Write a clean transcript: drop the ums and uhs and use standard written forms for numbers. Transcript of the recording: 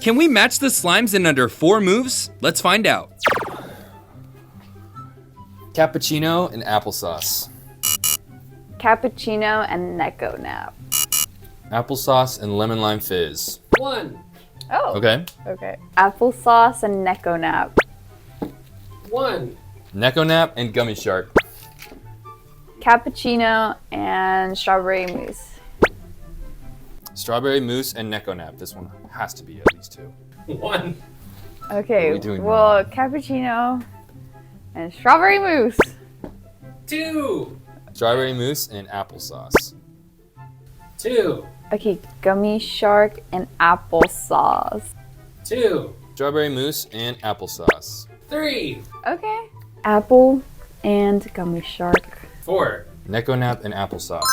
Can we match the slimes in under 4 moves? Let's find out. Cappuccino and applesauce. Cappuccino and Neko Nap. Applesauce and lemon lime fizz. 1. Oh. Okay. Okay. Applesauce and Neko Nap. 1. Neko Nap and gummy shark. Cappuccino and strawberry mousse. Strawberry mousse and Neko Nap. This one has to be at least 2. 1. Okay. What are we doing Well, wrong? cappuccino and strawberry mousse. 2. Strawberry mousse and applesauce. 2. Okay, gummy shark and applesauce. 2. Strawberry mousse and applesauce. 3. Okay. Apple and gummy shark. 4. Neko Nap and applesauce.